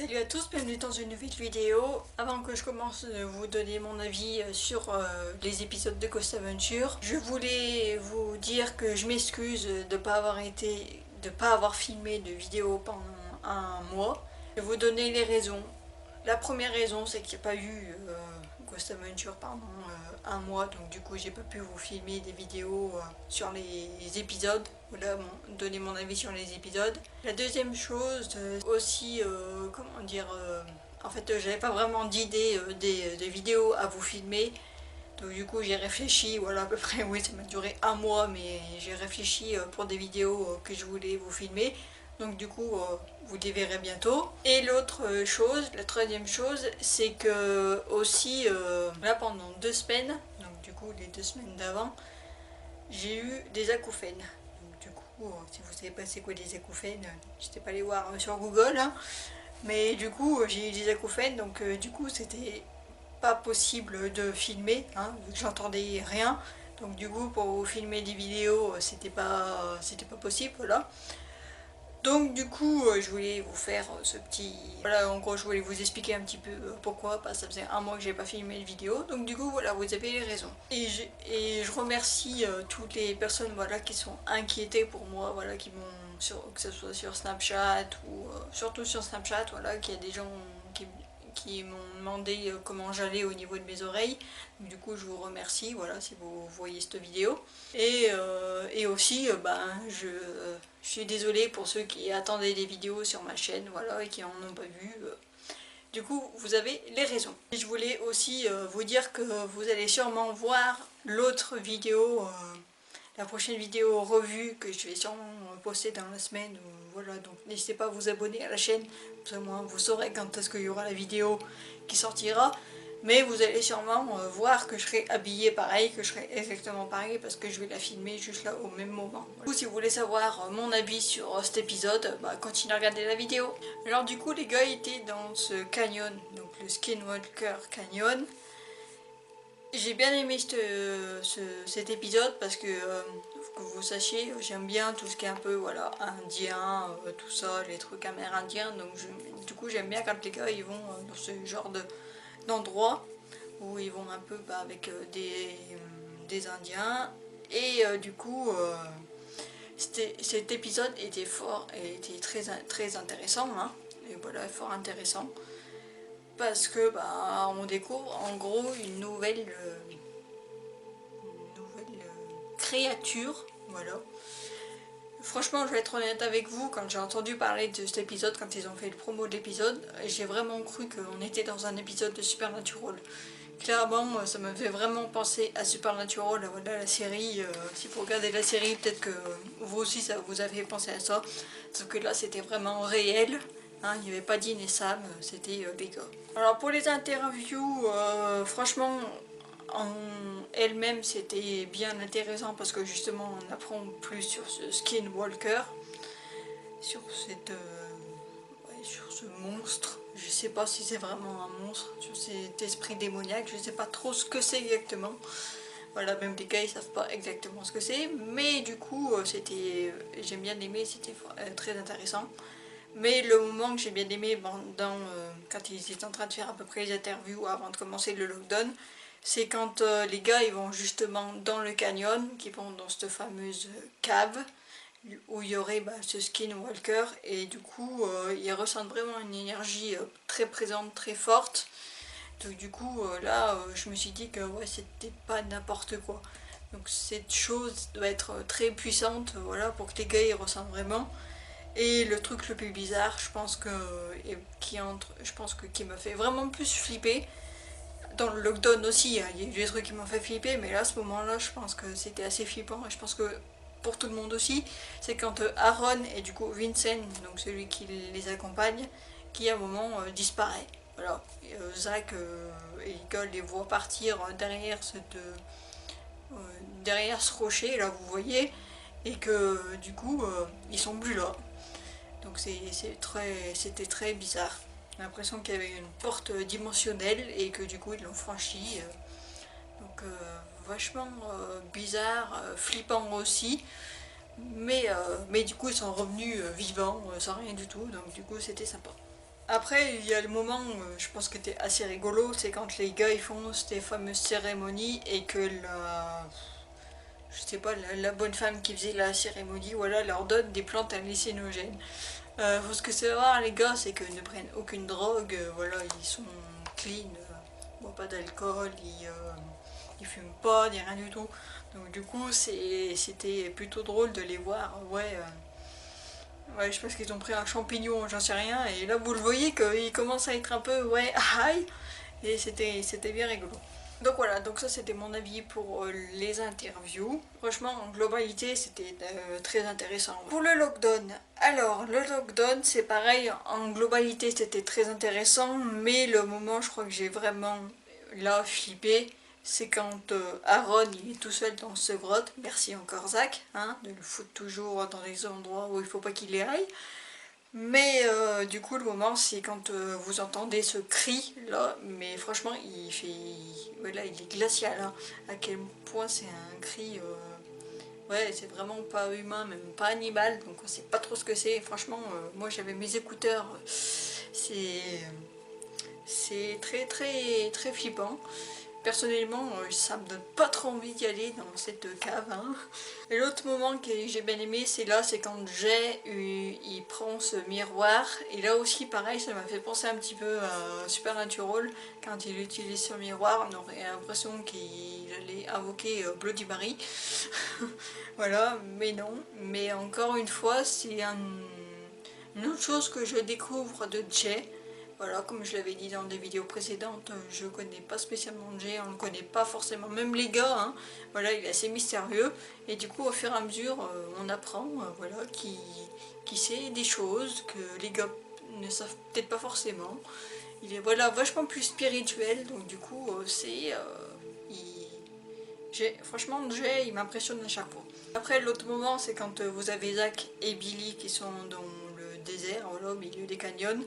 Salut à tous, bienvenue dans une nouvelle vidéo. Avant que je commence de vous donner mon avis sur les épisodes de Ghost Adventure, je voulais vous dire que je m'excuse de pas avoir filmé de vidéo pendant un mois. Je vais vous donner les raisons. La première raison, c'est qu'il n'y a pas eu Ghost Adventure pendant un mois, donc du coup j'ai pas pu vous filmer des vidéos sur les épisodes, voilà, donner mon avis sur les épisodes. La deuxième chose, aussi, comment dire, en fait j'avais pas vraiment d'idée des vidéos à vous filmer, donc du coup j'ai réfléchi, voilà à peu près, oui ça m'a duré un mois, mais j'ai réfléchi pour des vidéos que je voulais vous filmer. Donc du coup, vous les verrez bientôt. Et l'autre chose, la troisième chose, c'est que aussi, là pendant 2 semaines, donc du coup les 2 semaines d'avant, j'ai eu des acouphènes. Donc du coup, si vous savez pas c'est quoi des acouphènes, n'hésitez pas à aller voir sur Google. Hein. Mais du coup, j'ai eu des acouphènes, donc du coup c'était pas possible de filmer, hein, vu que j'entendais rien. Donc du coup, pour vous filmer des vidéos, c'était pas possible, voilà. Donc du coup je voulais vous faire ce petit... Voilà, en gros je voulais vous expliquer un petit peu pourquoi, parce que ça faisait un mois que j'ai pas filmé de vidéo, donc du coup voilà, vous avez les raisons. Et je remercie toutes les personnes voilà, qui sont inquiétées pour moi, voilà, qui m'ont, que ce soit sur Snapchat ou surtout sur Snapchat, voilà, qu'il y a des gens qui m'ont demandé comment j'allais au niveau de mes oreilles. Donc, du coup je vous remercie, voilà, si vous voyez cette vidéo. Et aussi je suis désolée pour ceux qui attendaient des vidéos sur ma chaîne, voilà, et qui en ont pas vu. Du coup vous avez les raisons. Et je voulais aussi vous dire que vous allez sûrement voir l'autre vidéo, la prochaine vidéo revue que je vais sûrement poster dans la semaine. Voilà, donc n'hésitez pas à vous abonner à la chaîne, au moins vous saurez quand est-ce qu'il y aura la vidéo qui sortira. Mais vous allez sûrement voir que je serai habillée pareil, que je serai exactement pareil, parce que je vais la filmer juste là au même moment. Du coup, si vous voulez savoir mon avis sur cet épisode, continuez à regarder la vidéo. Alors du coup les gars étaient dans ce canyon, donc le Skinwalker Canyon. J'ai bien aimé cet épisode parce que, faut que vous sachiez, j'aime bien tout ce qui est un peu voilà, indien, tout ça, les trucs amérindiens. Donc du coup j'aime bien quand les gars ils vont dans ce genre d'endroit où ils vont un peu avec des indiens. Et du coup cet épisode était fort et était très intéressant. Hein, et voilà, fort intéressant. Parce que on découvre en gros une nouvelle créature, voilà. Franchement, je vais être honnête avec vous, quand j'ai entendu parler de cet épisode, quand ils ont fait le promo de l'épisode, j'ai vraiment cru qu'on était dans un épisode de Supernatural. Clairement, ça me fait vraiment penser à Supernatural, voilà, la série. Si vous regardez la série, peut-être que vous aussi ça vous a fait penser à ça. Sauf que là, c'était vraiment réel. Hein, il n'y avait pas Dean et Sam, c'était des gars. Alors pour les interviews, franchement, en elle-même c'était bien intéressant parce que justement on apprend plus sur ce Skinwalker, sur sur ce monstre. Je sais pas si c'est vraiment un monstre, sur cet esprit démoniaque, je sais pas trop ce que c'est exactement. Voilà, même les gars ils savent pas exactement ce que c'est, mais du coup j'ai bien aimé, c'était très intéressant. Mais le moment que j'ai bien aimé quand ils étaient en train de faire à peu près les interviews avant de commencer le lockdown, c'est quand les gars ils vont justement dans le canyon, qui vont dans cette fameuse cave où il y aurait ce Skinwalker, et du coup ils ressentent vraiment une énergie très présente, très forte. Donc du coup là je me suis dit que ouais, c'était pas n'importe quoi. Donc cette chose doit être très puissante, voilà, pour que les gars ils ressentent vraiment. Et le truc le plus bizarre, je pense que qui m'a fait vraiment plus flipper, dans le lockdown aussi, hein, il y a eu des trucs qui m'ont fait flipper, mais là à ce moment-là, je pense que c'était assez flippant, et je pense que pour tout le monde aussi, c'est quand Aaron et du coup Vincent, donc celui qui les accompagne, qui à un moment disparaît. Voilà, Zach et Eagle les voient partir derrière ce rocher, là vous voyez, et que du coup ils sont plus là. Donc c'était très bizarre. J'ai l'impression qu'il y avait une porte dimensionnelle et que du coup ils l'ont franchie. Donc vachement bizarre, flippant aussi. Mais du coup ils sont revenus vivants, sans rien du tout. Donc du coup c'était sympa. Après, il y a le moment, je pense que c'était assez rigolo, c'est quand les gars ils font ces fameuses cérémonies et que je sais pas, la bonne femme qui faisait la cérémonie, voilà, leur donne des plantes hallucinogènes. Ce que c'est rare les gars, c'est qu'ils ne prennent aucune drogue, voilà, ils sont clean, ils boivent pas d'alcool, ils fument pas, ni rien du tout. Donc du coup, c'était plutôt drôle de les voir, ouais. Ouais, je pense qu'ils ont pris un champignon, j'en sais rien, et là vous le voyez qu'il commence à être un peu, ouais, high, et c'était bien rigolo. Donc voilà, donc ça c'était mon avis pour les interviews. Franchement, en globalité, c'était très intéressant. Pour le lockdown, alors le lockdown c'est pareil, en globalité c'était très intéressant, mais le moment je crois que j'ai vraiment là flippé, c'est quand Aaron il est tout seul dans ce grotte, merci encore Zach, hein, de le foutre toujours dans des endroits où il faut pas qu'il y aille. Mais du coup le moment c'est quand vous entendez ce cri là, mais franchement il fait, voilà, il est glacial, hein, à quel point c'est un cri, ouais c'est vraiment pas humain, même pas animal, donc on sait pas trop ce que c'est. Franchement moi j'avais mes écouteurs, c'est très très très flippant. Personnellement, ça me donne pas trop envie d'y aller dans cette cave. Hein. Et l'autre moment que j'ai bien aimé, c'est là, c'est quand Jay, il prend ce miroir. Et là aussi, pareil, ça m'a fait penser un petit peu à Supernatural. Quand il utilise ce miroir, on aurait l'impression qu'il allait invoquer Bloody Mary. Voilà, mais non. Mais encore une fois, c'est une autre chose que je découvre de Jay. Voilà, comme je l'avais dit dans des vidéos précédentes, je connais pas spécialement Jay, on le connaît pas forcément, même les gars, hein, voilà, il est assez mystérieux, et du coup au fur et à mesure, on apprend, voilà, qui sait des choses que les gars ne savent peut-être pas forcément. Il est, voilà, vachement plus spirituel, donc du coup, franchement, Jay, il m'impressionne à chaque fois. Après, l'autre moment, c'est quand vous avez Zach et Billy qui sont dans le désert, voilà, au milieu des canyons.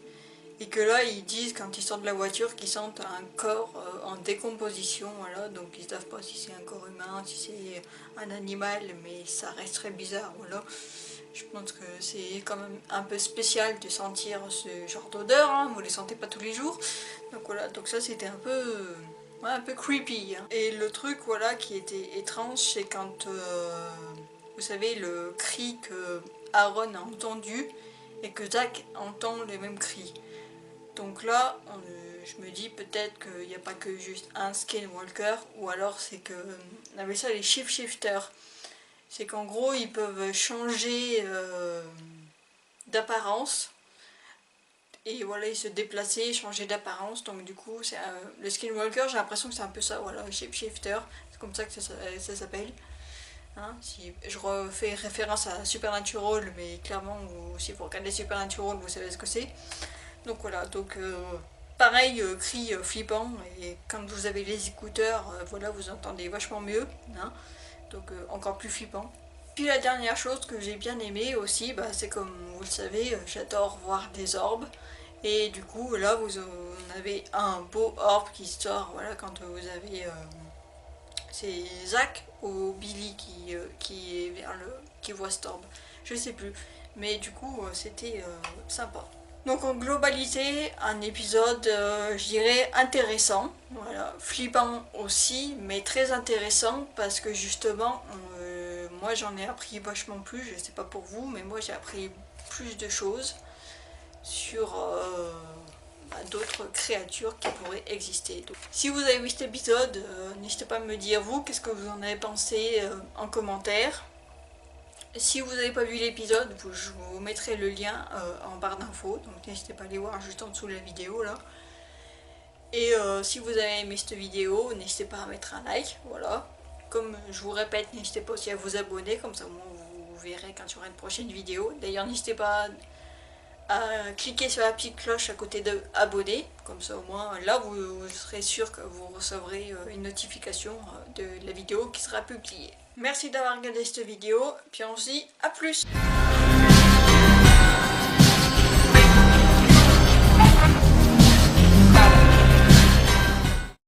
Et que là, ils disent, quand ils sortent de la voiture, qu'ils sentent un corps en décomposition, voilà, donc ils ne savent pas si c'est un corps humain, si c'est un animal, mais ça reste très bizarre, voilà. Je pense que c'est quand même un peu spécial de sentir ce genre d'odeur, hein, vous les sentez pas tous les jours. Donc voilà, donc ça c'était ouais, un peu creepy. Hein. Et le truc, voilà, qui était étrange, c'est quand, vous savez, le cri que Aaron a entendu, et que Zach entend les mêmes cris. Donc là, je me dis peut-être qu'il n'y a pas que juste un skinwalker, ou alors c'est que, on appelle ça les shapeshifters. C'est qu'en gros, ils peuvent changer d'apparence, et voilà, ils se déplacer, changer d'apparence. Donc du coup, le skinwalker, j'ai l'impression que c'est un peu ça, voilà, shapeshifter, c'est comme ça que ça s'appelle. Hein, si je refais référence à Supernatural, mais clairement, si vous regardez Supernatural, vous savez ce que c'est. Donc voilà, donc pareil, cri flippant, et quand vous avez les écouteurs, voilà, vous entendez vachement mieux, hein, donc encore plus flippant. Puis la dernière chose que j'ai bien aimé aussi, bah, c'est comme vous le savez, j'adore voir des orbes, et du coup là vous avez un beau orbe qui sort, voilà, quand vous avez, c'est Zach ou Billy qui est qui voit cet orbe, je sais plus, mais du coup c'était sympa. Donc en globalité, un épisode, je dirais, intéressant, voilà, flippant aussi, mais très intéressant parce que justement, moi j'en ai appris vachement plus, je sais pas pour vous, mais moi j'ai appris plus de choses sur d'autres créatures qui pourraient exister. Donc, si vous avez vu cet épisode, n'hésitez pas à me dire vous, qu'est-ce que vous en avez pensé en commentaire. Si vous n'avez pas vu l'épisode, je vous mettrai le lien en barre d'infos, donc n'hésitez pas à aller voir juste en dessous de la vidéo là. Et si vous avez aimé cette vidéo, n'hésitez pas à mettre un like, voilà. Comme je vous répète, n'hésitez pas aussi à vous abonner, comme ça vous verrez quand il y aura une prochaine vidéo. D'ailleurs, n'hésitez pas à cliquer sur la petite cloche à côté de abonner, comme ça au moins là vous serez sûr que vous recevrez une notification de la vidéo qui sera publiée. Merci d'avoir regardé cette vidéo, puis on se dit à plus.